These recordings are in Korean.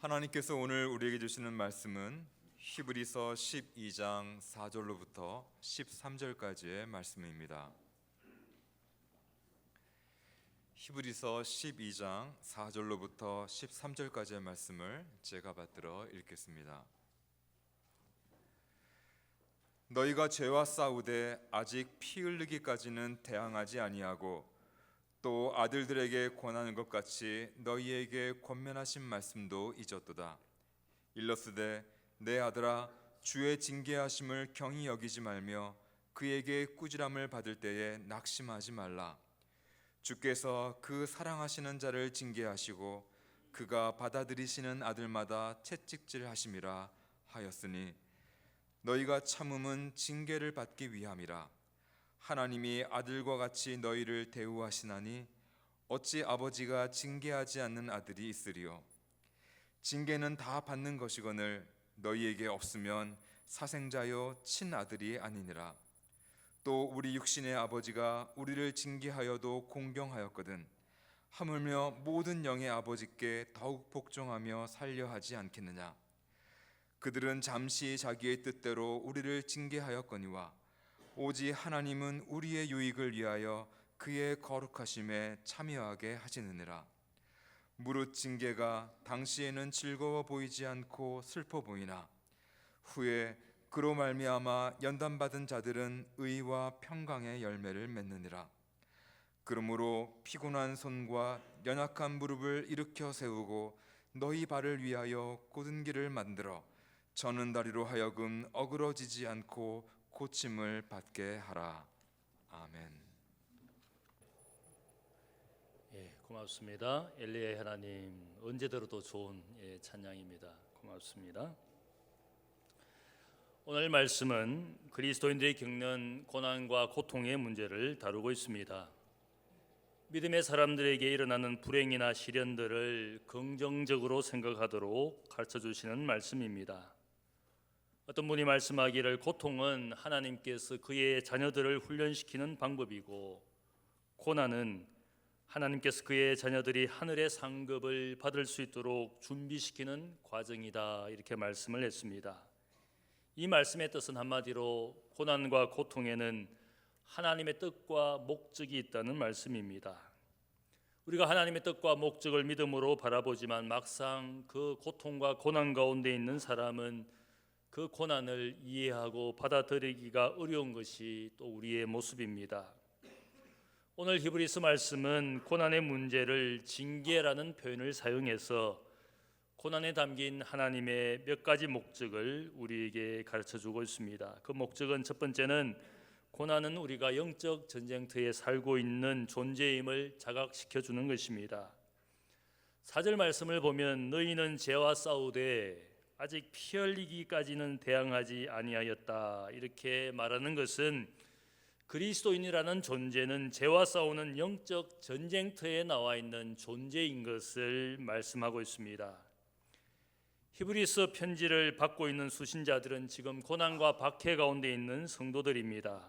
하나님께서 오늘 우리에게 주시는 말씀은 히브리서 12장 4절로부터 13절까지의 말씀입니다. 히브리서 12장 4절로부터 13절까지의 말씀을 제가 받들어 읽겠습니다. 너희가 죄와 싸우되 아직 피 흘리기까지는 대항하지 아니하고 또 아들들에게 권하는 것 같이 너희에게 권면하신 말씀도 잊었도다. 일러스되 내 아들아 주의 징계하심을 경히 여기지 말며 그에게 꾸지람을 받을 때에 낙심하지 말라. 주께서 그 사랑하시는 자를 징계하시고 그가 받아들이시는 아들마다 채찍질하심이라 하였으니 너희가 참음은 징계를 받기 위함이라. 하나님이 아들과 같이 너희를 대우하시나니 어찌 아버지가 징계하지 않는 아들이 있으리요. 징계는 다 받는 것이거늘 너희에게 없으면 사생자요 친아들이 아니니라. 또 우리 육신의 아버지가 우리를 징계하여도 공경하였거든 하물며 모든 영의 아버지께 더욱 복종하며 살려 하지 않겠느냐. 그들은 잠시 자기의 뜻대로 우리를 징계하였거니와 오직 하나님은 우리의 유익을 위하여 그의 거룩하심에 참여하게 하시느니라. 무릇 징계가 당시에는 즐거워 보이지 않고 슬퍼 보이나 후에 그로 말미암아 연단받은 자들은 의와 평강의 열매를 맺느니라. 그러므로 피곤한 손과 연약한 무릎을 일으켜 세우고 너희 발을 위하여 곧은 길을 만들어 저는 다리로 하여금 어그러지지 않고 고침을 받게 하라. 아멘. 고맙습니다. 엘리야의 하나님, 언제 들어도 좋은 찬양입니다. 고맙습니다. 오늘 말씀은 그리스도인들이 겪는 고난과 고통의 문제를 다루고 있습니다. 믿음의 사람들에게 일어나는 불행이나 시련들을 긍정적으로 생각하도록 가르쳐 주시는 말씀입니다. 어떤 분이 말씀하기를 고통은 하나님께서 그의 자녀들을 훈련시키는 방법이고 고난은 하나님께서 그의 자녀들이 하늘의 상급을 받을 수 있도록 준비시키는 과정이다, 이렇게 말씀을 했습니다. 이 말씀의 뜻은 한마디로 고난과 고통에는 하나님의 뜻과 목적이 있다는 말씀입니다. 우리가 하나님의 뜻과 목적을 믿음으로 바라보지만 막상 그 고통과 고난 가운데 있는 사람은 그 고난을 이해하고 받아들이기가 어려운 것이 또 우리의 모습입니다. 오늘 히브리서 말씀은 고난의 문제를 징계라는 표현을 사용해서 고난에 담긴 하나님의 몇 가지 목적을 우리에게 가르쳐주고 있습니다. 그 목적은 첫 번째는 고난은 우리가 영적 전쟁터에 살고 있는 존재임을 자각시켜주는 것입니다. 4절 말씀을 보면 너희는 죄와 싸우되 아직 피 흘리기까지는 대항하지 아니하였다, 이렇게 말하는 것은 그리스도인이라는 존재는 죄와 싸우는 영적 전쟁터에 나와 있는 존재인 것을 말씀하고 있습니다. 히브리서 편지를 받고 있는 수신자들은 지금 고난과 박해 가운데 있는 성도들입니다.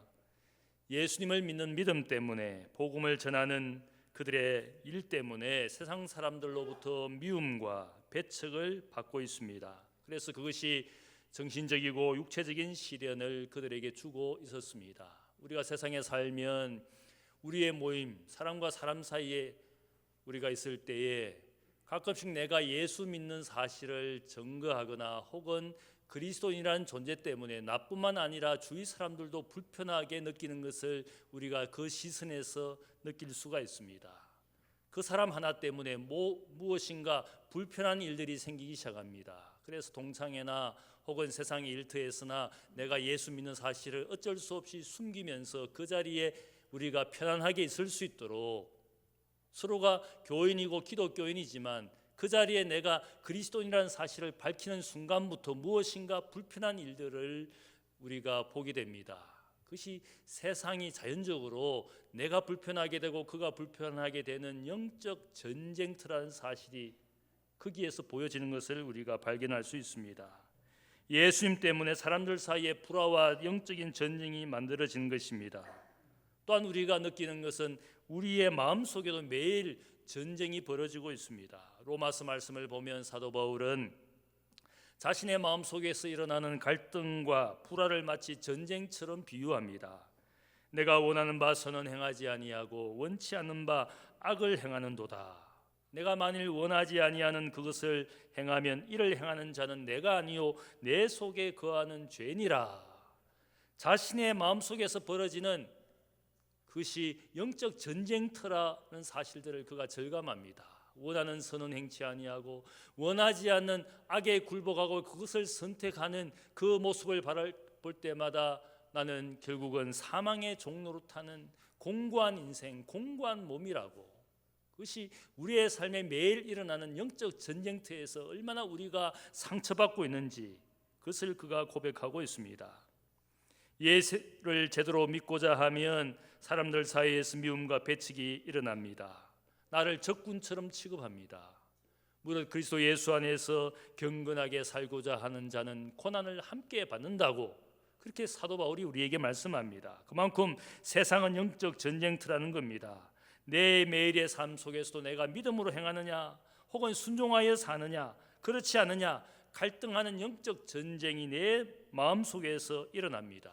예수님을 믿는 믿음 때문에, 복음을 전하는 그들의 일 때문에 세상 사람들로부터 미움과 배척을 받고 있습니다. 그래서 그것이 정신적이고 육체적인 시련을 그들에게 주고 있었습니다. 우리가 세상에 살면 우리의 모임, 사람과 사람 사이에 우리가 있을 때에 가끔씩 내가 예수 믿는 사실을 증거하거나 혹은 그리스도인이라는 존재 때문에 나뿐만 아니라 주위 사람들도 불편하게 느끼는 것을 우리가 그 시선에서 느낄 수가 있습니다. 그 사람 하나 때문에 무엇인가 불편한 일들이 생기기 시작합니다. 그래서 동창회나 혹은 세상의 일터에서나 내가 예수 믿는 사실을 어쩔 수 없이 숨기면서 그 자리에 우리가 편안하게 있을 수 있도록, 서로가 교인이고 기독교인이지만 그 자리에 내가 그리스도인이라는 사실을 밝히는 순간부터 무엇인가 불편한 일들을 우리가 보게 됩니다. 그것이 세상이 자연적으로 내가 불편하게 되고 그가 불편하게 되는 영적 전쟁터라는 사실이 거기에서 보여지는 것을 우리가 발견할 수 있습니다. 예수님 때문에 사람들 사이에 불화와 영적인 전쟁이 만들어지는 것입니다. 또한 우리가 느끼는 것은 우리의 마음속에도 매일 전쟁이 벌어지고 있습니다. 로마서 말씀을 보면 사도 바울은 자신의 마음속에서 일어나는 갈등과 불화를 마치 전쟁처럼 비유합니다. 내가 원하는 바 선은 행하지 아니하고 원치 않는 바 악을 행하는도다. 내가 만일 원하지 아니하는 그것을 행하면 이를 행하는 자는 내가 아니요 내 속에 거하는 죄니라. 자신의 마음속에서 벌어지는 그것이 영적 전쟁터라는 사실들을 그가 절감합니다. 원하는 선은 행치 아니하고 원하지 않는 악에 굴복하고 그것을 선택하는 그 모습을 볼 때마다 나는 결국은 사망의 종로로 타는 공고한 인생, 공고한 몸이라고. 그것이 우리의 삶에 매일 일어나는 영적 전쟁터에서 얼마나 우리가 상처받고 있는지 그것을 그가 고백하고 있습니다. 예수를 제대로 믿고자 하면 사람들 사이에서 미움과 배척이 일어납니다. 나를 적군처럼 취급합니다. 무릇 그리스도 예수 안에서 경건하게 살고자 하는 자는 고난을 함께 받는다고 그렇게 사도 바울이 우리에게 말씀합니다. 그만큼 세상은 영적 전쟁터라는 겁니다. 내 매일의 삶 속에서도 내가 믿음으로 행하느냐 혹은 순종하여 사느냐 그렇지 않느냐 갈등하는 영적 전쟁이 내 마음속에서 일어납니다.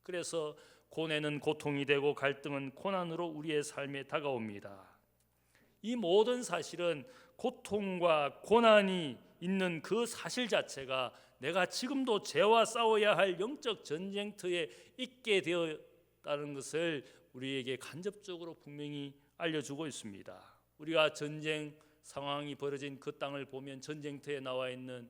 그래서 고뇌는 고통이 되고 갈등은 고난으로 우리의 삶에 다가옵니다. 이 모든 사실은 고통과 고난이 있는 그 사실 자체가 내가 지금도 죄와 싸워야 할 영적 전쟁터에 있게 되었다는 것을 우리에게 간접적으로 분명히 알려주고 있습니다. 우리가 전쟁 상황이 벌어진 그 땅을 보면 전쟁터에 나와 있는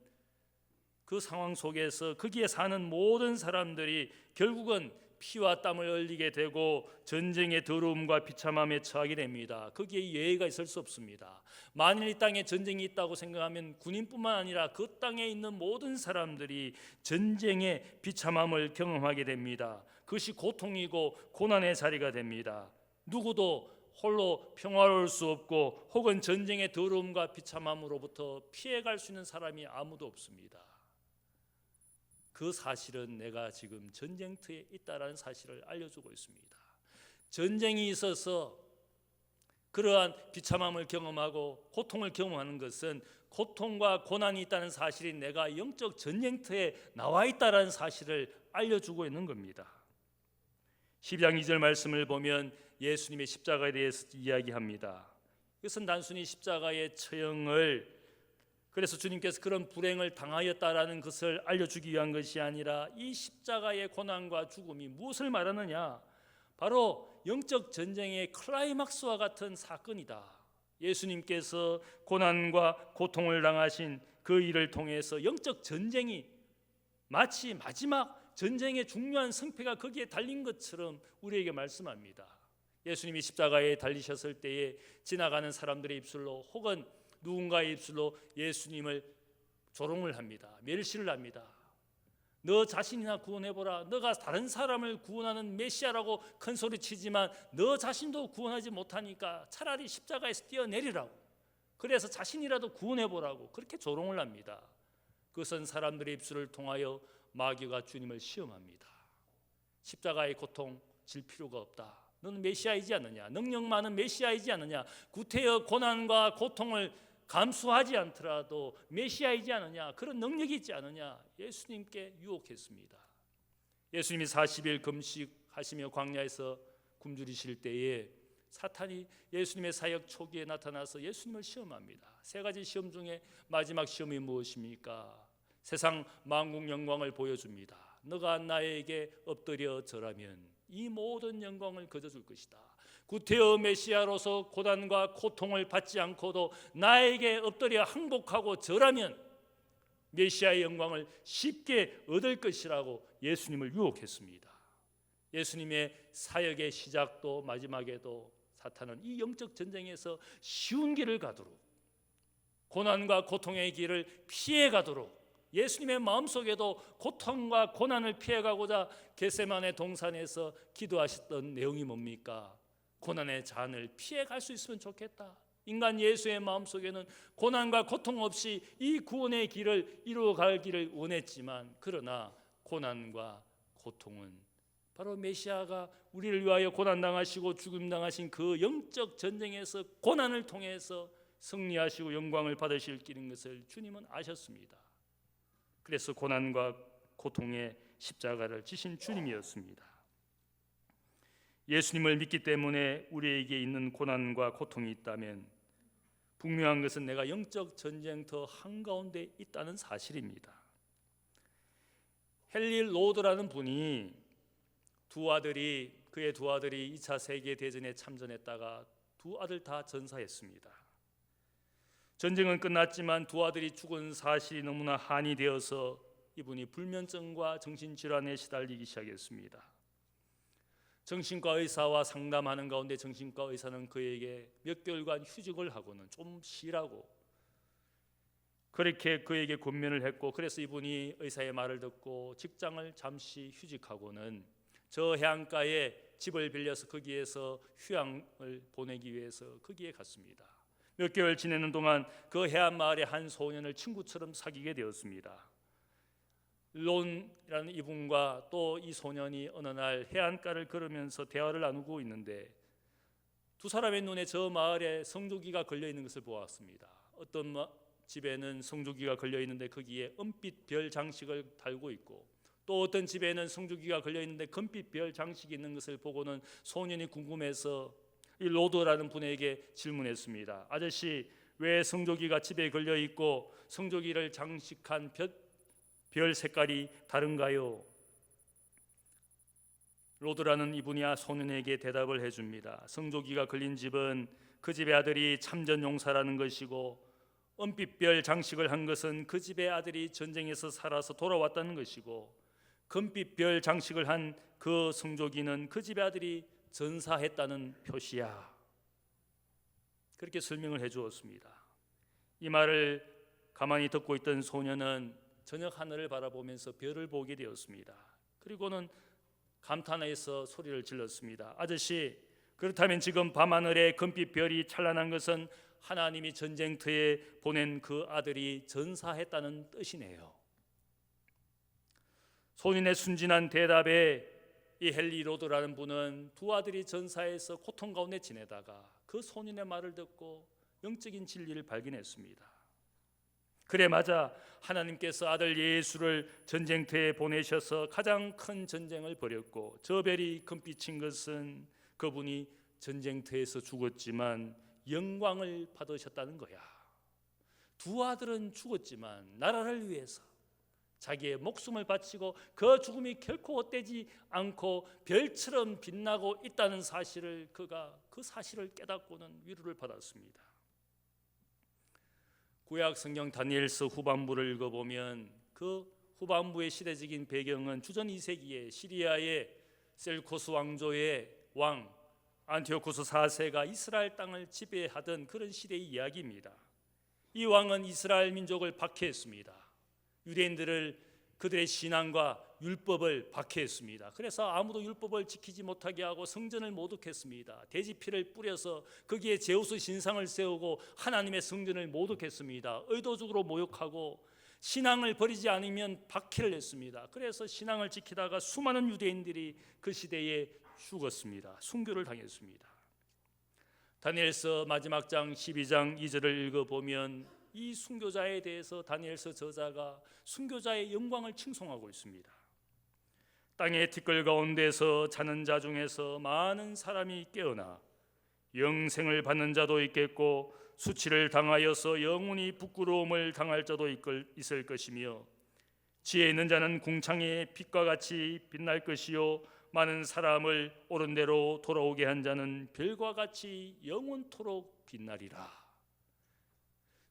그 상황 속에서 거기에 사는 모든 사람들이 결국은 피와 땀을 흘리게 되고 전쟁의 더러움과 비참함에 처하게 됩니다. 거기에 예외가 있을 수 없습니다. 만일 이 땅에 전쟁이 있다고 생각하면 군인뿐만 아니라 그 땅에 있는 모든 사람들이 전쟁의 비참함을 경험하게 됩니다. 그것이 고통이고 고난의 자리가 됩니다. 누구도 홀로 평화로울 수 없고 혹은 전쟁의 더러움과 비참함으로부터 피해갈 수 있는 사람이 아무도 없습니다. 그 사실은 내가 지금 전쟁터에 있다라는 사실을 알려주고 있습니다. 전쟁이 있어서 그러한 비참함을 경험하고 고통을 경험하는 것은 고통과 고난이 있다는 사실이 내가 영적 전쟁터에 나와 있다라는 사실을 알려주고 있는 겁니다. 12장 2절 말씀을 보면 예수님의 십자가에 대해서 이야기합니다. 이것은 단순히 십자가의 처형을 그래서 주님께서 그런 불행을 당하였다라는 것을 알려주기 위한 것이 아니라 이 십자가의 고난과 죽음이 무엇을 말하느냐, 바로 영적 전쟁의 클라이막스와 같은 사건이다. 예수님께서 고난과 고통을 당하신 그 일을 통해서 영적 전쟁이 마치 마지막 전쟁의 중요한 승패가 거기에 달린 것처럼 우리에게 말씀합니다. 예수님이 십자가에 달리셨을 때에 지나가는 사람들의 입술로 혹은 누군가의 입술로 예수님을 조롱을 합니다. 멸시를 합니다. 너 자신이나 구원해보라. 너가 다른 사람을 구원하는 메시아라고 큰 소리 치지만 너 자신도 구원하지 못하니까 차라리 십자가에서 뛰어내리라고, 그래서 자신이라도 구원해보라고 그렇게 조롱을 합니다. 그것은 사람들의 입술을 통하여 마귀가 주님을 시험합니다. 십자가의 고통 질 필요가 없다. 너는 메시아이지 않느냐? 능력 많은 메시아이지 않느냐? 구태여 고난과 고통을 감수하지 않더라도 메시아이지 않느냐? 그런 능력이 있지 않느냐? 예수님께 유혹했습니다. 예수님이 40일 금식하시며 광야에서 굶주리실 때에 사탄이 예수님의 사역 초기에 나타나서 예수님을 시험합니다. 세 가지 시험 중에 마지막 시험이 무엇입니까? 세상 만국 영광을 보여줍니다. 너가 나에게 엎드려 절하면 이 모든 영광을 거저줄 것이다. 구태여 메시아로서 고난과 고통을 받지 않고도 나에게 엎드려 항복하고 절하면 메시아의 영광을 쉽게 얻을 것이라고 예수님을 유혹했습니다. 예수님의 사역의 시작도 마지막에도 사탄은 이 영적 전쟁에서 쉬운 길을 가도록, 고난과 고통의 길을 피해 가도록, 예수님의 마음속에도 고통과 고난을 피해가고자 겟세마네 동산에서 기도하셨던 내용이 뭡니까? 고난의 잔을 피해갈 수 있으면 좋겠다. 인간 예수의 마음속에는 고난과 고통 없이 이 구원의 길을 이루어가기를 원했지만, 그러나 고난과 고통은 바로 메시아가 우리를 위하여 고난당하시고 죽음당하신 그 영적 전쟁에서 고난을 통해서 승리하시고 영광을 받으실 길인 것을 주님은 아셨습니다. 그래서 고난과 고통의 십자가를 지신 주님이었습니다. 예수님을 믿기 때문에 우리에게 있는 고난과 고통이 있다면 분명한 것은 내가 영적 전쟁터 한가운데 있다는 사실입니다. 헨리 로드라는 분이 그의 두 아들이 2차 세계대전에 참전했다가 두 아들 다 전사했습니다. 전쟁은 끝났지만 두 아들이 죽은 사실이 너무나 한이 되어서 이분이 불면증과 정신질환에 시달리기 시작했습니다. 정신과 의사와 상담하는 가운데 정신과 의사는 그에게 몇 개월간 휴직을 하고는 좀 쉬라고 그렇게 그에게 권면을 했고, 그래서 이분이 의사의 말을 듣고 직장을 잠시 휴직하고는 저 해안가에 집을 빌려서 거기에서 휴양을 보내기 위해서 거기에 갔습니다. 몇 개월 지내는 동안 그 해안 마을의 한 소년을 친구처럼 사귀게 되었습니다. 론이라는 이분과 또 이 소년이 어느 날 해안가를 걸으면서 대화를 나누고 있는데 두 사람의 눈에 저 마을에 성조기가 걸려 있는 것을 보았습니다. 어떤 집에는 성조기가 걸려 있는데 거기에 은빛 별 장식을 달고 있고, 또 어떤 집에는 성조기가 걸려 있는데 금빛 별 장식이 있는 것을 보고는 소년이 궁금해서 이 로드라는 분에게 질문했습니다. 아저씨, 왜 성조기가 집에 걸려 있고 성조기를 장식한 별 색깔이 다른가요? 로드라는 이분이 소년에게 대답을 해줍니다. 성조기가 걸린 집은 그 집의 아들이 참전 용사라는 것이고, 은빛별 장식을 한 것은 그 집의 아들이 전쟁에서 살아서 돌아왔다는 것이고, 금빛별 장식을 한 그 성조기는 그 집의 아들이 전사했다는 표시야. 그렇게 설명을 해주었습니다. 이 말을 가만히 듣고 있던 소년은 저녁 하늘을 바라보면서 별을 보게 되었습니다. 그리고는 감탄해서 소리를 질렀습니다. 아저씨, 그렇다면 지금 밤하늘에 금빛 별이 찬란한 것은 하나님이 전쟁터에 보낸 그 아들이 전사했다는 뜻이네요. 소년의 순진한 대답에 이 헨리 로드라는 분은 두 아들이 전사해서 고통 가운데 지내다가 그 소년의 말을 듣고 영적인 진리를 발견했습니다. 그래, 맞아. 하나님께서 아들 예수를 전쟁터에 보내셔서 가장 큰 전쟁을 벌였고, 저 별이 금빛인 것은 그분이 전쟁터에서 죽었지만 영광을 받으셨다는 거야. 두 아들은 죽었지만 나라를 위해서 자기의 목숨을 바치고 그 죽음이 결코 헛되지 않고 별처럼 빛나고 있다는 사실을 그가 그 사실을 깨닫고는 위로를 받았습니다. 구약 성경 다니엘서 후반부를 읽어보면 그 후반부의 시대적인 배경은 주전 2세기에 시리아의 셀코스 왕조의 왕 안티오쿠스 4세가 이스라엘 땅을 지배하던 그런 시대의 이야기입니다. 이 왕은 이스라엘 민족을 박해했습니다. 유대인들을 그들의 신앙과 율법을 박해했습니다. 그래서 아무도 율법을 지키지 못하게 하고 성전을 모독했습니다. 돼지피를 뿌려서 거기에 제우스 신상을 세우고 하나님의 성전을 모독했습니다. 의도적으로 모욕하고 신앙을 버리지 않으면 박해를 했습니다. 그래서 신앙을 지키다가 수많은 유대인들이 그 시대에 죽었습니다. 순교를 당했습니다. 다니엘서 마지막 장 12장 2절을 읽어보면 이 순교자에 대해서 다니엘서 저자가 순교자의 영광을 칭송하고 있습니다. 땅의 티끌 가운데서 자는 자 중에서 많은 사람이 깨어나 영생을 받는 자도 있겠고, 수치를 당하여서 영원히 부끄러움을 당할 자도 있을 것이며, 지혜 있는 자는 궁창의 빛과 같이 빛날 것이요, 많은 사람을 옳은 대로 돌아오게 한 자는 별과 같이 영원토록 빛나리라.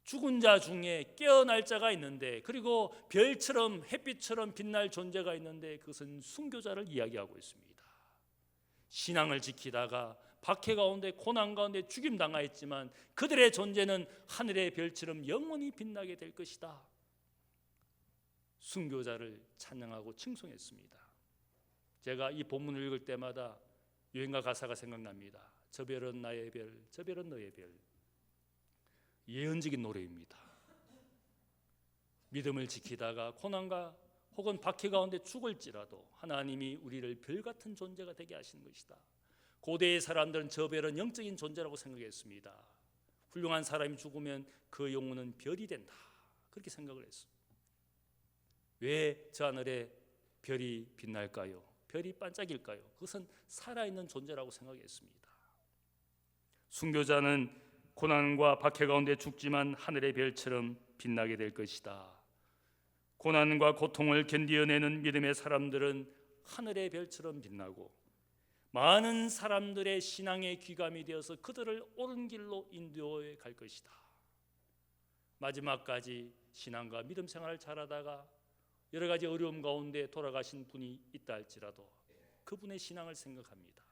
죽은 자 중에 깨어날 자가 있는데, 그리고 별처럼 햇빛처럼 빛날 존재가 있는데, 그것은 순교자를 이야기하고 있습니다. 신앙을 지키다가 박해 가운데 고난 가운데 죽임 당하였지만 그들의 존재는 하늘의 별처럼 영원히 빛나게 될 것이다. 순교자를 찬양하고 칭송했습니다. 제가 이 본문을 읽을 때마다 유행가 가사가 생각납니다. 저 별은 나의 별, 저 별은 너의 별. 예언적인 노래입니다. 믿음을 지키다가 고난과 혹은 박해 가운데 죽을지라도 하나님이 우리를 별같은 존재가 되게 하시는 것이다. 고대의 사람들은 저 별은 영적인 존재라고 생각했습니다. 훌륭한 사람이 죽으면 그 영혼은 별이 된다. 그렇게 생각을 했어. 왜 저 하늘에 별이 빛날까요? 별이 반짝일까요? 그것은 살아있는 존재라고 생각했습니다. 순교자는 고난과 박해 가운데 죽지만 하늘의 별처럼 빛나게 될 것이다. 고난과 고통을 견디어내는 믿음의 사람들은 하늘의 별처럼 빛나고 많은 사람들의 신앙의 귀감이 되어서 그들을 옳은 길로 인도해 갈 것이다. 마지막까지 신앙과 믿음 생활을 잘하다가 여러 가지 어려움 가운데 돌아가신 분이 있다 할지라도 그분의 신앙을 생각합니다.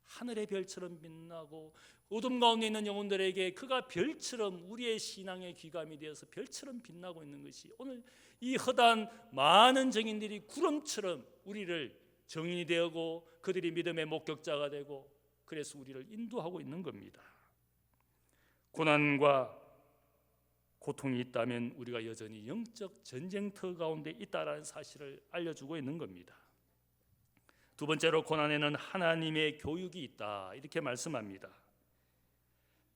하늘의 별처럼 빛나고 어둠 가운데 있는 영혼들에게 그가 별처럼 우리의 신앙의 귀감이 되어서 별처럼 빛나고 있는 것이 오늘 이 허다한 많은 증인들이 구름처럼 우리를 정인이 되고 그들이 믿음의 목격자가 되고 그래서 우리를 인도하고 있는 겁니다. 고난과 고통이 있다면 우리가 여전히 영적 전쟁터 가운데 있다라는 사실을 알려주고 있는 겁니다. 두 번째로 고난에는 하나님의 교육이 있다 이렇게 말씀합니다.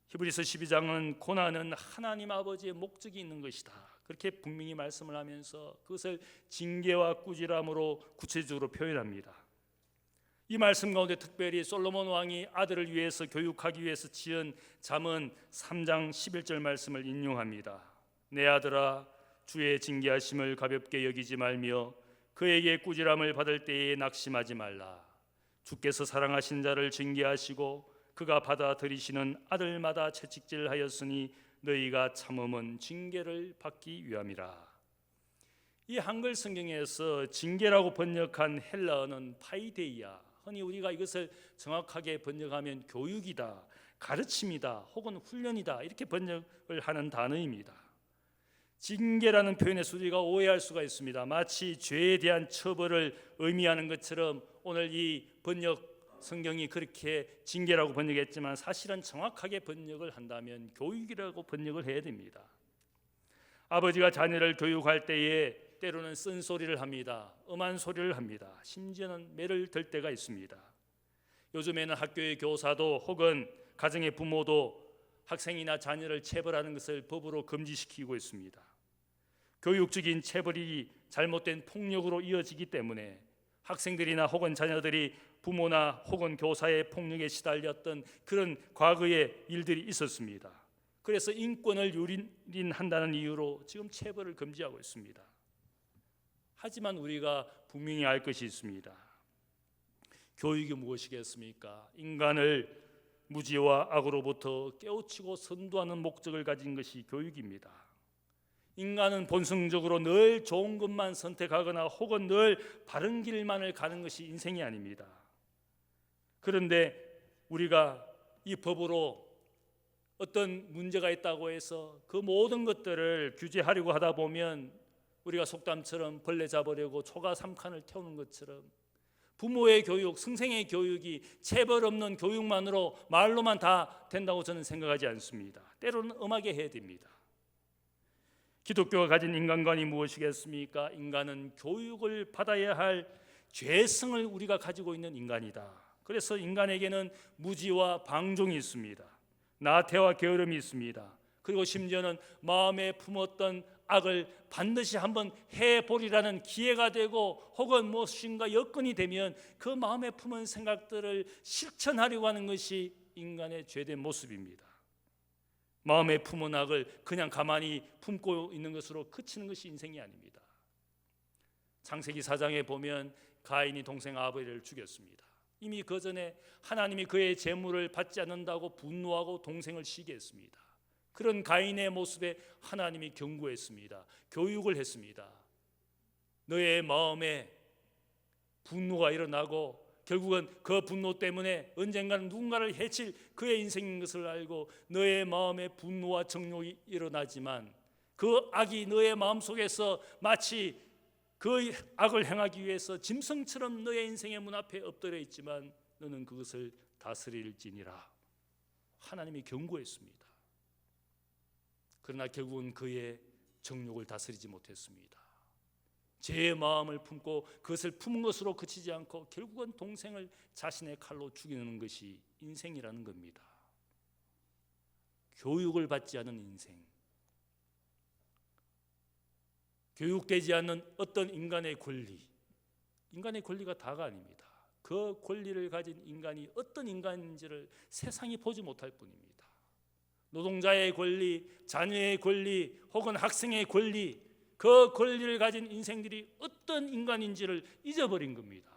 히브리서 12장은 고난은 하나님 아버지의 목적이 있는 것이다 그렇게 분명히 말씀을 하면서 그것을 징계와 꾸지람으로 구체적으로 표현합니다. 이 말씀 가운데 특별히 솔로몬 왕이 아들을 위해서 교육하기 위해서 지은 잠언 3장 11절 말씀을 인용합니다. 내 아들아 주의 징계하심을 가볍게 여기지 말며 그에게 꾸지람을 받을 때에 낙심하지 말라. 주께서 사랑하신 자를 징계하시고 그가 받아들이시는 아들마다 채찍질하였으니 너희가 참음은 징계를 받기 위함이라. 이 한글 성경에서 징계라고 번역한 헬라어는 파이데이아, 흔히 우리가 이것을 정확하게 번역하면 교육이다, 가르침이다, 혹은 훈련이다 이렇게 번역을 하는 단어입니다. 징계라는 표현에서 우리가 오해할 수가 있습니다. 마치 죄에 대한 처벌을 의미하는 것처럼 오늘 이 번역 성경이 그렇게 징계라고 번역했지만 사실은 정확하게 번역을 한다면 교육이라고 번역을 해야 됩니다. 아버지가 자녀를 교육할 때에 때로는 쓴소리를 합니다. 엄한 소리를 합니다. 심지어는 매를 들 때가 있습니다. 요즘에는 학교의 교사도 혹은 가정의 부모도 학생이나 자녀를 체벌하는 것을 법으로 금지시키고 있습니다. 교육적인 체벌이 잘못된 폭력으로 이어지기 때문에 학생들이나 혹은 자녀들이 부모나 혹은 교사의 폭력에 시달렸던 그런 과거의 일들이 있었습니다. 그래서 인권을 유린한다는 이유로 지금 체벌을 금지하고 있습니다. 하지만 우리가 분명히 알 것이 있습니다. 교육이 무엇이겠습니까? 인간을 무지와 악으로부터 깨우치고 선도하는 목적을 가진 것이 교육입니다. 인간은 본성적으로 늘 좋은 것만 선택하거나 혹은 늘 바른 길만을 가는 것이 인생이 아닙니다. 그런데 우리가 이 법으로 어떤 문제가 있다고 해서 그 모든 것들을 규제하려고 하다 보면 우리가 속담처럼 벌레 잡으려고 초가 3칸을 태우는 것처럼 부모의 교육, 선생의 교육이 체벌 없는 교육만으로 말로만 다 된다고 저는 생각하지 않습니다. 때로는 엄하게 해야 됩니다. 기독교가 가진 인간관이 무엇이겠습니까? 인간은 교육을 받아야 할 죄성을 우리가 가지고 있는 인간이다. 그래서 인간에게는 무지와 방종이 있습니다. 나태와 게으름이 있습니다. 그리고 심지어는 마음에 품었던 악을 반드시 한번 해보리라는 기회가 되고 혹은 무엇인가 여건이 되면 그 마음에 품은 생각들을 실천하려고 하는 것이 인간의 죄된 모습입니다. 마음에 품은 악을 그냥 가만히 품고 있는 것으로 그치는 것이 인생이 아닙니다. 창세기 4장에 보면 가인이 동생 아벨을 죽였습니다. 이미 그 전에 하나님이 그의 재물을 받지 않는다고 분노하고 동생을 시기했습니다. 그런 가인의 모습에 하나님이 경고했습니다. 교육을 했습니다. 너의 마음에 분노가 일어나고 결국은 그 분노 때문에 언젠가는 누군가를 해칠 그의 인생인 것을 알고 너의 마음에 분노와 정욕이 일어나지만 그 악이 너의 마음속에서 마치 그 악을 행하기 위해서 짐승처럼 너의 인생의 문 앞에 엎드려 있지만 너는 그것을 다스릴지니라. 하나님이 경고했습니다. 그러나 결국은 그의 정욕을 다스리지 못했습니다. 제 마음을 품고 그것을 품은 것으로 그치지 않고 결국은 동생을 자신의 칼로 죽이는 것이 인생이라는 겁니다. 교육을 받지 않은 인생, 교육되지 않는 어떤 인간의 권리가 다가 아닙니다. 그 권리를 가진 인간이 어떤 인간인지를 세상이 보지 못할 뿐입니다. 노동자의 권리, 자녀의 권리, 혹은 학생의 권리, 그 권리를 가진 인생들이 어떤 인간인지를 잊어버린 겁니다.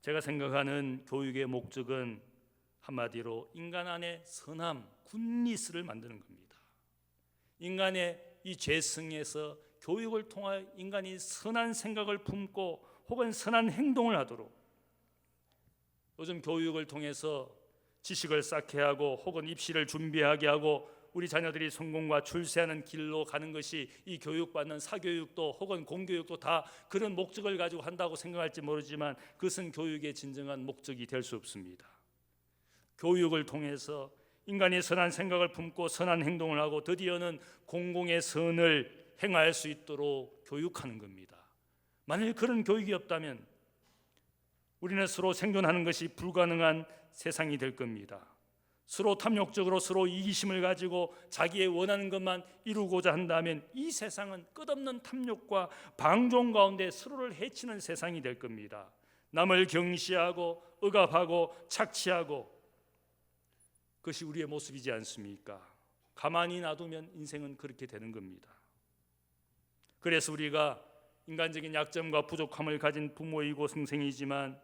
제가 생각하는 교육의 목적은 한마디로 인간 안에 선함, 굿니스를 만드는 겁니다. 인간의 이 죄성에서 교육을 통하여 인간이 선한 생각을 품고 혹은 선한 행동을 하도록, 요즘 교육을 통해서 지식을 쌓게 하고 혹은 입시를 준비하게 하고 우리 자녀들이 성공과 출세하는 길로 가는 것이 이 교육받는 사교육도 혹은 공교육도 다 그런 목적을 가지고 한다고 생각할지 모르지만 그것은 교육의 진정한 목적이 될 수 없습니다. 교육을 통해서 인간이 선한 생각을 품고 선한 행동을 하고 드디어는 공공의 선을 행할 수 있도록 교육하는 겁니다. 만일 그런 교육이 없다면 우리는 서로 생존하는 것이 불가능한 세상이 될 겁니다. 서로 탐욕적으로 서로 이기심을 가지고 자기의 원하는 것만 이루고자 한다면 이 세상은 끝없는 탐욕과 방종 가운데 서로를 해치는 세상이 될 겁니다. 남을 경시하고 억압하고 착취하고, 그것이 우리의 모습이지 않습니까? 가만히 놔두면 인생은 그렇게 되는 겁니다. 그래서 우리가 인간적인 약점과 부족함을 가진 부모이고 선생이지만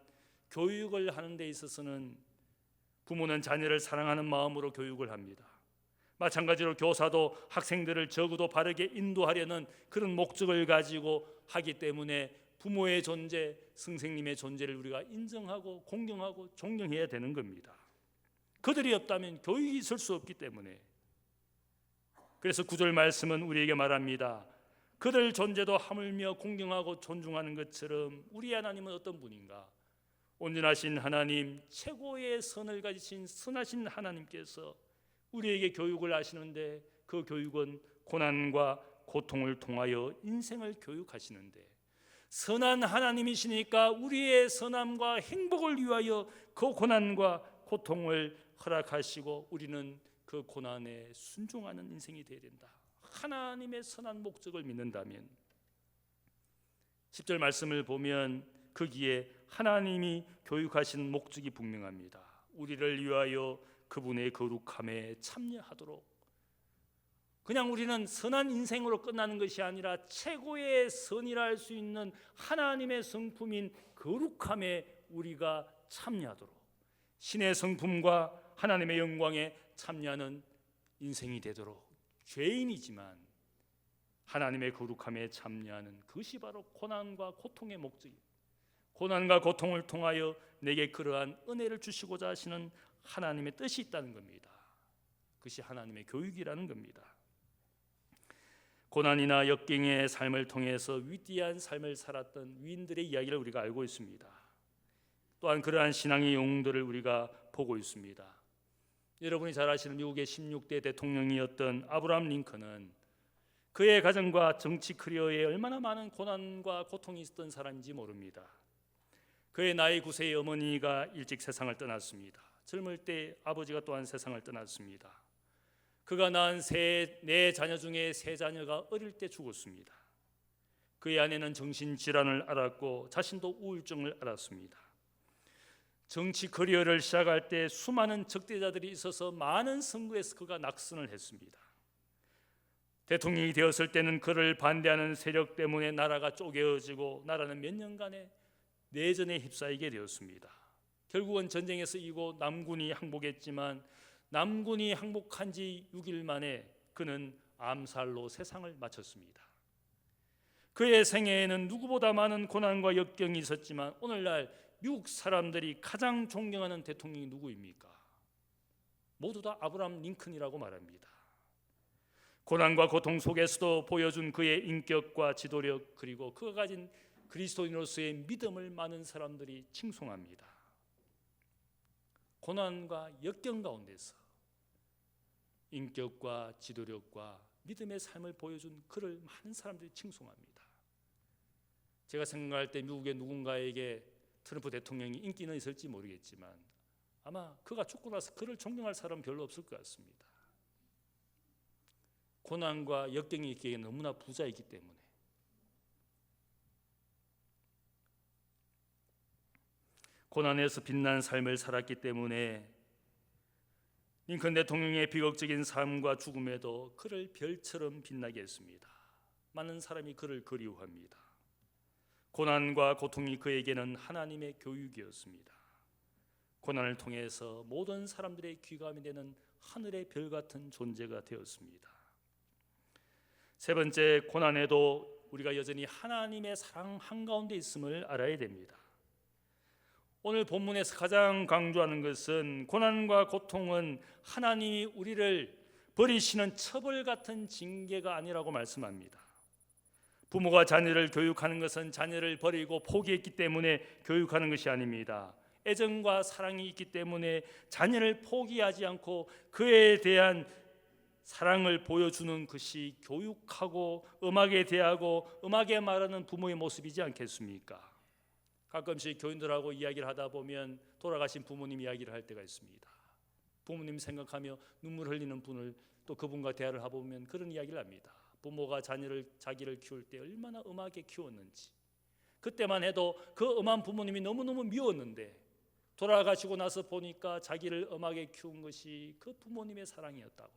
교육을 하는 데 있어서는 부모는 자녀를 사랑하는 마음으로 교육을 합니다. 마찬가지로 교사도 학생들을 적어도 바르게 인도하려는 그런 목적을 가지고 하기 때문에 부모의 존재, 선생님의 존재를 우리가 인정하고 공경하고 존경해야 되는 겁니다. 그들이 없다면 교육이 있을 수 없기 때문에. 그래서 9절 말씀은 우리에게 말합니다. 그들 존재도 하물며 공경하고 존중하는 것처럼 우리 하나님은 어떤 분인가? 온전하신 하나님, 최고의 선을 가지신 선하신 하나님께서 우리에게 교육을 하시는데 그 교육은 고난과 고통을 통하여 인생을 교육하시는데, 선한 하나님이시니까 우리의 선함과 행복을 위하여 그 고난과 고통을 허락하시고 우리는 그 고난에 순종하는 인생이 되어야 된다. 하나님의 선한 목적을 믿는다면 10절 말씀을 보면 거기에 하나님이 교육하신 목적이 분명합니다. 우리를 위하여 그분의 거룩함에 참여하도록. 그냥 우리는 선한 인생으로 끝나는 것이 아니라 최고의 선이라 할 수 있는 하나님의 성품인 거룩함에 우리가 참여하도록, 신의 성품과 하나님의 영광에 참여하는 인생이 되도록, 죄인이지만 하나님의 거룩함에 참여하는 그것이 바로 고난과 고통의 목적입니다. 고난과 고통을 통하여 내게 그러한 은혜를 주시고자 하시는 하나님의 뜻이 있다는 겁니다. 그것이 하나님의 교육이라는 겁니다. 고난이나 역경의 삶을 통해서 위대한 삶을 살았던 위인들의 이야기를 우리가 알고 있습니다. 또한 그러한 신앙의 영웅들을 우리가 보고 있습니다. 여러분이 잘 아시는 미국의 16대 대통령이었던 아브라함 링컨은 그의 가정과 정치 커리어에 얼마나 많은 고난과 고통이 있었던 사람인지 모릅니다. 그의 나이 9세의 어머니가 일찍 세상을 떠났습니다. 젊을 때 아버지가 또한 세상을 떠났습니다. 그가 낳은 네 자녀 중에 세 자녀가 어릴 때 죽었습니다. 그의 아내는 정신질환을 앓았고 자신도 우울증을 앓았습니다. 정치 커리어를 시작할 때 수많은 적대자들이 있어서 많은 선거에서 그가 낙선을 했습니다. 대통령이 되었을 때는 그를 반대하는 세력 때문에 나라가 쪼개어지고 나라는 몇 년간의 내전에 휩싸이게 되었습니다. 결국은 전쟁에서 이기고 남군이 항복했지만 남군이 항복한 지 6일 만에 그는 암살로 세상을 마쳤습니다. 그의 생애에는 누구보다 많은 고난과 역경이 있었지만 오늘날 미국 사람들이 가장 존경하는 대통령이 누구입니까? 모두 다 아브라함 링컨이라고 말합니다. 고난과 고통 속에서도 보여준 그의 인격과 지도력, 그리고 그가 가진 그리스도인으로서의 믿음을 많은 사람들이 칭송합니다. 고난과 역경 가운데서 인격과 지도력과 믿음의 삶을 보여준 그를 많은 사람들이 칭송합니다. 제가 생각할 때 미국의 누군가에게 트럼프 대통령이 인기는 있을지 모르겠지만 아마 그가 죽고 나서 그를 존경할 사람 별로 없을 것 같습니다. 고난과 역경이 있기에 너무나 부자이기 때문에. 고난에서 빛난 삶을 살았기 때문에 링컨 대통령의 비극적인 삶과 죽음에도 그를 별처럼 빛나게 했습니다. 많은 사람이 그를 그리워합니다. 고난과 고통이 그에게는 하나님의 교육이었습니다. 고난을 통해서 모든 사람들의 귀감이 되는 하늘의 별 같은 존재가 되었습니다. 세 번째, 고난에도 우리가 여전히 하나님의 사랑 한가운데 있음을 알아야 됩니다. 오늘 본문에서 가장 강조하는 것은 고난과 고통은 하나님이 우리를 버리시는 처벌 같은 징계가 아니라고 말씀합니다. 부모가 자녀를 교육하는 것은 자녀를 버리고 포기했기 때문에 교육하는 것이 아닙니다. 애정과 사랑이 있기 때문에 자녀를 포기하지 않고 그에 대한 사랑을 보여주는 것이 교육하고 음악에 대하고 음악에 말하는 부모의 모습이지 않겠습니까? 가끔씩 교인들하고 이야기를 하다 보면 돌아가신 부모님 이야기를 할 때가 있습니다. 부모님 생각하며 눈물 흘리는 분을 또 그분과 대화를 해보면 그런 이야기를 합니다. 부모가 자기를 키울 때 얼마나 음하게 키웠는지, 그때만 해도 그 음한 부모님이 너무너무 미웠는데 돌아가시고 나서 보니까 자기를 음하게 키운 것이 그 부모님의 사랑이었다고,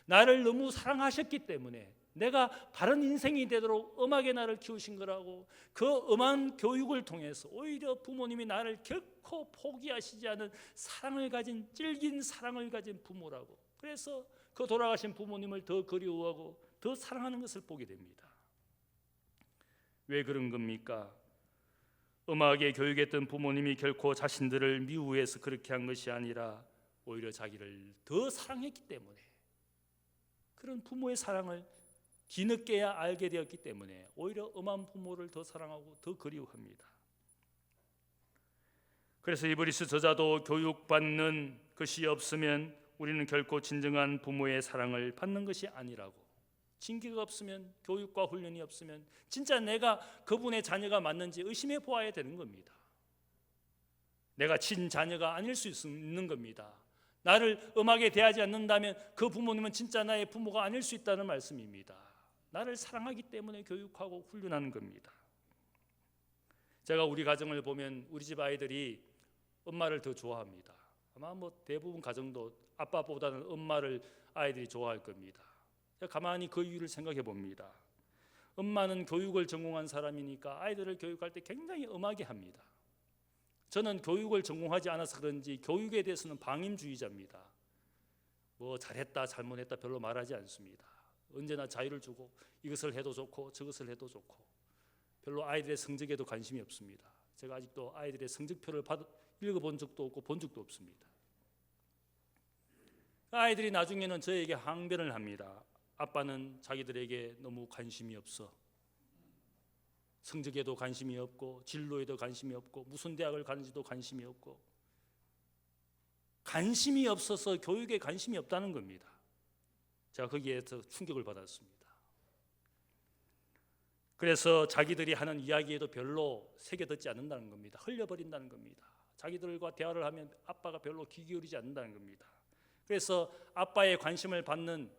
나를 너무 사랑하셨기 때문에 내가 바른 인생이 되도록 음하게 나를 키우신 거라고, 그 음한 교육을 통해서 오히려 부모님이 나를 결코 포기하시지 않은 사랑을 가진, 찔긴 사랑을 가진 부모라고, 그래서 그 돌아가신 부모님을 더 그리워하고 더 사랑하는 것을 보게 됩니다. 왜 그런 겁니까? 음악에 교육했던 부모님이 결코 자신들을 미워해서 그렇게 한 것이 아니라 오히려 자기를 더 사랑했기 때문에, 그런 부모의 사랑을 뒤늦게야 알게 되었기 때문에 오히려 음한 부모를 더 사랑하고 더 그리워합니다. 그래서 이브리스 저자도 교육받는 것이 없으면 우리는 결코 진정한 부모의 사랑을 받는 것이 아니라고, 징계가 없으면, 교육과 훈련이 없으면 진짜 내가 그분의 자녀가 맞는지 의심해 보아야 되는 겁니다. 내가 친자녀가 아닐 수 있는 겁니다. 나를 음하게 대하지 않는다면 그 부모님은 진짜 나의 부모가 아닐 수 있다는 말씀입니다. 나를 사랑하기 때문에 교육하고 훈련하는 겁니다. 제가 우리 가정을 보면 우리 집 아이들이 엄마를 더 좋아합니다. 아마 대부분 가정도 아빠보다는 엄마를 아이들이 좋아할 겁니다. 제가 가만히 그 이유를 생각해 봅니다. 엄마는 교육을 전공한 사람이니까 아이들을 교육할 때 굉장히 엄하게 합니다. 저는 교육을 전공하지 않아서 그런지 교육에 대해서는 방임주의자입니다. 잘했다 잘못했다 별로 말하지 않습니다. 언제나 자유를 주고 이것을 해도 좋고 저것을 해도 좋고, 별로 아이들의 성적에도 관심이 없습니다. 제가 아직도 아이들의 성적표를 읽어본 적도 없고 본 적도 없습니다. 아이들이 나중에는 저에게 항변을 합니다. 아빠는 자기들에게 너무 관심이 없어. 성적에도 관심이 없고 진로에도 관심이 없고 무슨 대학을 가는지도 관심이 없고, 관심이 없어서 교육에 관심이 없다는 겁니다. 제가 거기에서 충격을 받았습니다. 그래서 자기들이 하는 이야기에도 별로 새겨 듣지 않는다는 겁니다. 흘려버린다는 겁니다. 자기들과 대화를 하면 아빠가 별로 귀 기울이지 않는다는 겁니다. 그래서 아빠의 관심을 받는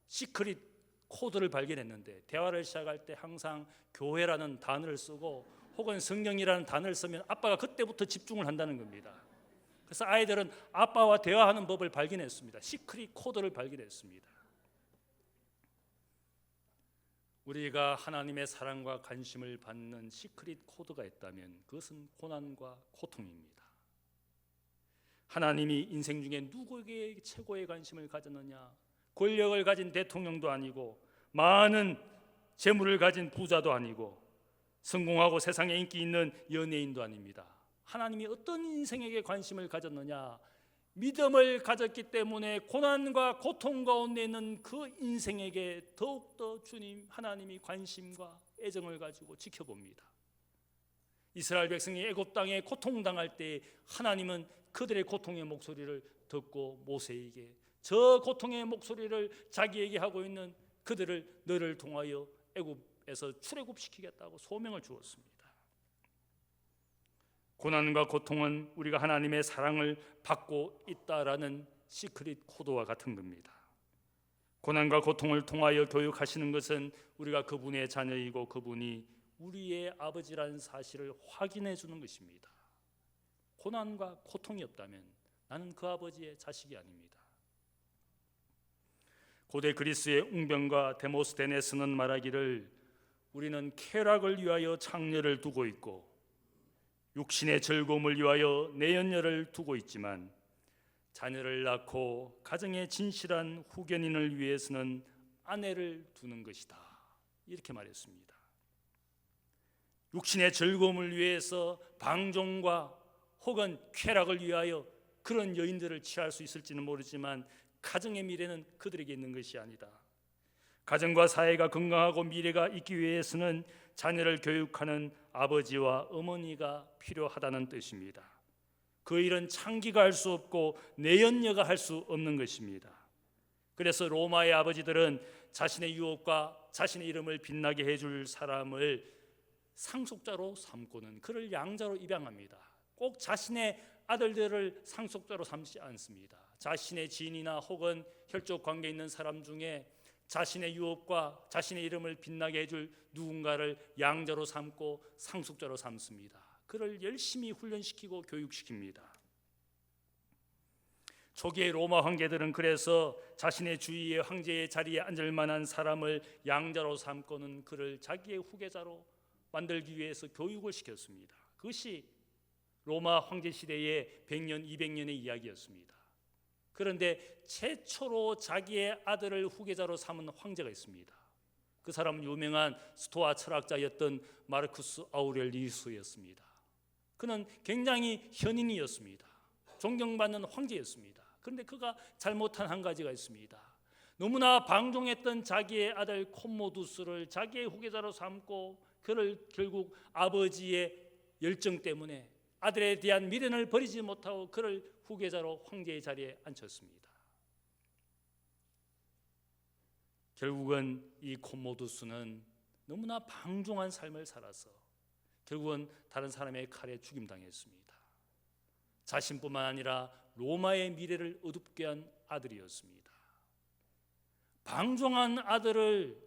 시크릿 코드를 발견했는데, 대화를 시작할 때 항상 교회라는 단어를 쓰고 혹은 성경이라는 단어를 쓰면 아빠가 그때부터 집중을 한다는 겁니다. 그래서 아이들은 아빠와 대화하는 법을 발견했습니다. 시크릿 코드를 발견했습니다. 우리가 하나님의 사랑과 관심을 받는 시크릿 코드가 있다면 그것은 고난과 고통입니다. 하나님이 인생 중에 누구에게 최고의 관심을 가졌느냐? 권력을 가진 대통령도 아니고 많은 재물을 가진 부자도 아니고 성공하고 세상에 인기 있는 연예인도 아닙니다. 하나님이 어떤 인생에게 관심을 가졌느냐? 믿음을 가졌기 때문에 고난과 고통 가운데 있는 그 인생에게 더욱더 주님 하나님이 관심과 애정을 가지고 지켜봅니다. 이스라엘 백성이 애굽 땅에 고통당할 때 하나님은 그들의 고통의 목소리를 듣고 모세에게 저 고통의 목소리를 자기에게 하고 있는 그들을 너를 통하여 애굽에서 출애굽시키겠다고 소명을 주었습니다. 고난과 고통은 우리가 하나님의 사랑을 받고 있다라는 시크릿 코드와 같은 겁니다. 고난과 고통을 통하여 교육하시는 것은 우리가 그분의 자녀이고 그분이 우리의 아버지라는 사실을 확인해 주는 것입니다. 고난과 고통이 없다면 나는 그 아버지의 자식이 아닙니다. 고대 그리스의 웅변가 데모스테네스는 말하기를 우리는 쾌락을 위하여 창녀를 두고 있고 육신의 즐거움을 위하여 내연녀를 두고 있지만 자녀를 낳고 가정의 진실한 후견인을 위해서는 아내를 두는 것이다. 이렇게 말했습니다. 육신의 즐거움을 위해서 방종과 혹은 쾌락을 위하여 그런 여인들을 취할 수 있을지는 모르지만 가정의 미래는 그들에게 있는 것이 아니다. 가정과 사회가 건강하고 미래가 있기 위해서는 자녀를 교육하는 아버지와 어머니가 필요하다는 뜻입니다. 그 일은 창기가 할 수 없고 내연녀가 할 수 없는 것입니다. 그래서 로마의 아버지들은 자신의 유업과 자신의 이름을 빛나게 해줄 사람을 상속자로 삼고는 그를 양자로 입양합니다. 꼭 자신의 아들들을 상속자로 삼지 않습니다. 자신의 지인이나 혹은 혈족 관계 있는 사람 중에 자신의 유업과 자신의 이름을 빛나게 해줄 누군가를 양자로 삼고 상속자로 삼습니다. 그를 열심히 훈련시키고 교육시킵니다. 초기의 로마 황제들은 그래서 자신의 주위의 황제의 자리에 앉을 만한 사람을 양자로 삼고는 그를 자기의 후계자로 만들기 위해서 교육을 시켰습니다. 그것이 로마 황제 시대의 100년, 200년의 이야기였습니다. 그런데 최초로 자기의 아들을 후계자로 삼은 황제가 있습니다. 그 사람은 유명한 스토아 철학자였던 마르쿠스 아우렐리우스였습니다. 그는 굉장히 현인이었습니다. 존경받는 황제였습니다. 그런데 그가 잘못한 한 가지가 있습니다. 너무나 방종했던 자기의 아들 콤모두스를 자기의 후계자로 삼고 그를 결국 아버지의 열정 때문에 아들에 대한 미련을 버리지 못하고 그를 후계자로 황제의 자리에 앉혔습니다. 결국은 이 콤모두스는 너무나 방종한 삶을 살아서 결국은 다른 사람의 칼에 죽임당했습니다. 자신뿐만 아니라 로마의 미래를 어둡게 한 아들이었습니다. 방종한 아들을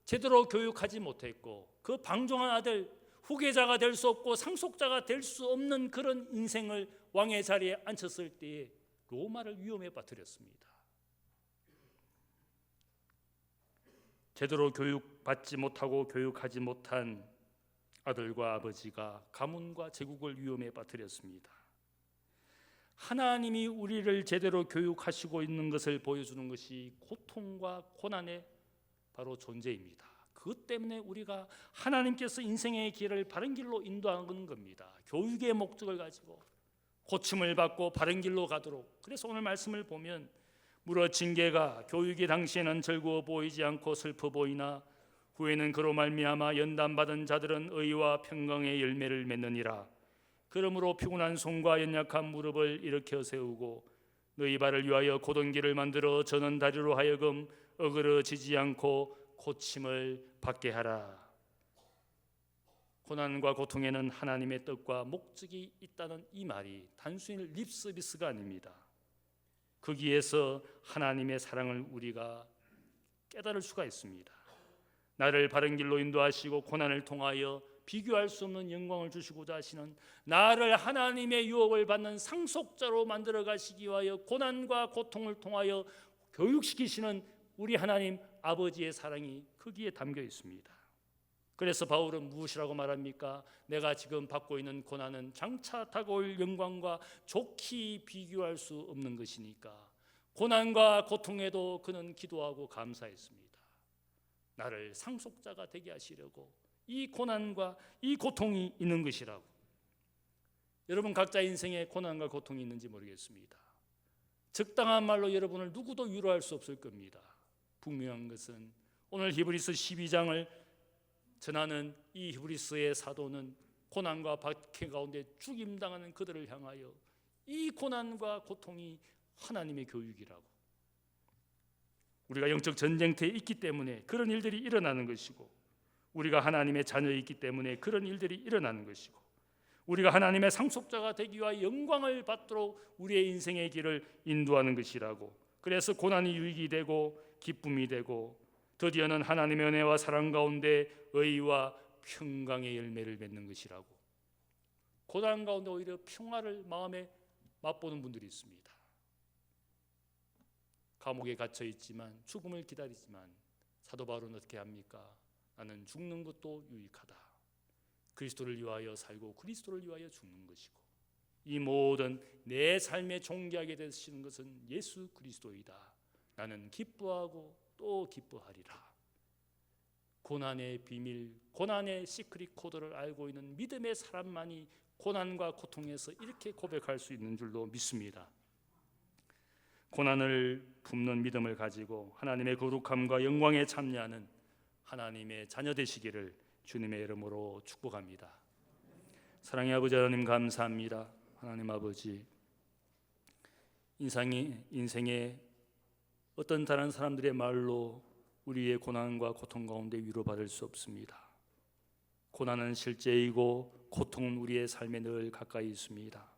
제대로 교육하지 못했고 그 방종한 아들 후계자가 될 수 없고 상속자가 될 수 없는 그런 인생을 왕의 자리에 앉혔을 때에 로마를 위험에 빠뜨렸습니다. 제대로 교육받지 못하고 교육하지 못한 아들과 아버지가 가문과 제국을 위험에 빠뜨렸습니다. 하나님이 우리를 제대로 교육하시고 있는 것을 보여주는 것이 고통과 고난의 바로 존재입니다. 그것 때문에 우리가 하나님께서 인생의 길을 바른 길로 인도하는 겁니다. 교육의 목적을 가지고 고침을 받고 바른 길로 가도록. 그래서 오늘 말씀을 보면 무릇 징계가 교육이 당시에는 즐거워 보이지 않고 슬퍼 보이나 후에는 그로 말미암아 연단받은 자들은 의와 평강의 열매를 맺느니라. 그러므로 피곤한 손과 연약한 무릎을 일으켜 세우고 너희 발을 위하여 곧은 길을 만들어 저는 다리로 하여금 어그러지지 않고 고침을 받게 하라. 고난과 고통에는 하나님의 뜻과 목적이 있다는 이 말이 단순히 립 서비스가 아닙니다. 거기에서 하나님의 사랑을 우리가 깨달을 수가 있습니다. 나를 바른 길로 인도하시고 고난을 통하여 비교할 수 없는 영광을 주시고자 하시는 나를 하나님의 유혹을 받는 상속자로 만들어 가시기 위하여 고난과 고통을 통하여 교육시키시는 우리 하나님 아버지의 사랑이 거기에 담겨 있습니다. 그래서 바울은 무엇이라고 말합니까? 내가 지금 받고 있는 고난은 장차 다가올 영광과 좋게 비교할 수 없는 것이니까 고난과 고통에도 그는 기도하고 감사했습니다. 나를 상속자가 되게 하시려고 이 고난과 이 고통이 있는 것이라고. 여러분 각자 인생에 고난과 고통이 있는지 모르겠습니다. 적당한 말로 여러분을 누구도 위로할 수 없을 겁니다. 분명한 것은 오늘 히브리서 12장을 전하는 이 히브리서의 사도는 고난과 박해 가운데 죽임당하는 그들을 향하여 이 고난과 고통이 하나님의 교육이라고. 우리가 영적 전쟁터에 있기 때문에 그런 일들이 일어나는 것이고 우리가 하나님의 자녀이기 때문에 그런 일들이 일어나는 것이고 우리가 하나님의 상속자가 되기 위하여 영광을 받도록 우리의 인생의 길을 인도하는 것이라고. 그래서 고난이 유익이 되고 기쁨이 되고 드디어는 하나님의 은혜와 사랑 가운데 의와 평강의 열매를 맺는 것이라고. 고난 가운데 오히려 평화를 마음에 맛보는 분들이 있습니다. 감옥에 갇혀 있지만 죽음을 기다리지만 사도 바울은 어떻게 합니까? 나는 죽는 것도 유익하다. 그리스도를 위하여 살고 그리스도를 위하여 죽는 것이고 이 모든 내 삶에 존귀하게 되시는 것은 예수 그리스도이다. 나는 기뻐하고 또 기뻐하리라. 고난의 비밀, 고난의 시크릿 코드를 알고 있는 믿음의 사람만이 고난과 고통에서 이렇게 고백할 수 있는 줄로 믿습니다. 고난을 품는 믿음을 가지고 하나님의 거룩함과 영광에 참여하는 하나님의 자녀 되시기를 주님의 이름으로 축복합니다. 사랑의 아버지 하나님 감사합니다. 하나님 아버지, 인생에 어떤 다른 사람들의 말로 우리의 고난과 고통 가운데 위로받을 수 없습니다. 고난은 실제이고 고통은 우리의 삶에 늘 가까이 있습니다.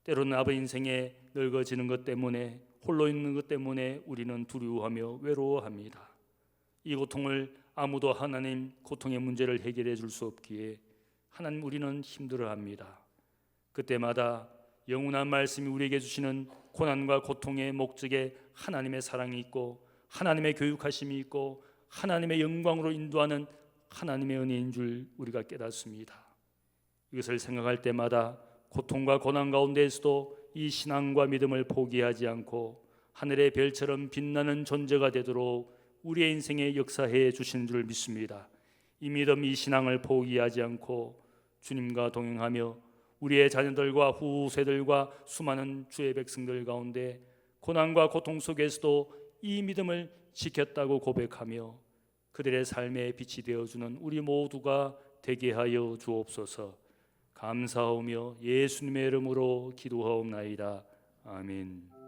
때로는 아버지 인생에 늙어지는 것 때문에 홀로 있는 것 때문에 우리는 두려워하며 외로워합니다. 이 고통을 아무도 하나님 고통의 문제를 해결해 줄 수 없기에 하나님 우리는 힘들어합니다. 그때마다 영원한 말씀이 우리에게 주시는 고난과 고통의 목적에 하나님의 사랑이 있고 하나님의 교육하심이 있고 하나님의 영광으로 인도하는 하나님의 은혜인 줄 우리가 깨닫습니다. 이것을 생각할 때마다 고통과 고난 가운데에서도 이 신앙과 믿음을 포기하지 않고 하늘의 별처럼 빛나는 존재가 되도록 우리의 인생에 역사해 주신 줄 믿습니다. 이 믿음, 이 신앙을 포기하지 않고 주님과 동행하며 우리의 자녀들과 후세들과 수많은 주의 백성들 가운데 고난과 고통 속에서도 이 믿음을 지켰다고 고백하며 그들의 삶에 빛이 되어주는 우리 모두가 되게 하여 주옵소서. 감사하며 예수님의 이름으로 기도하옵나이다. 아멘.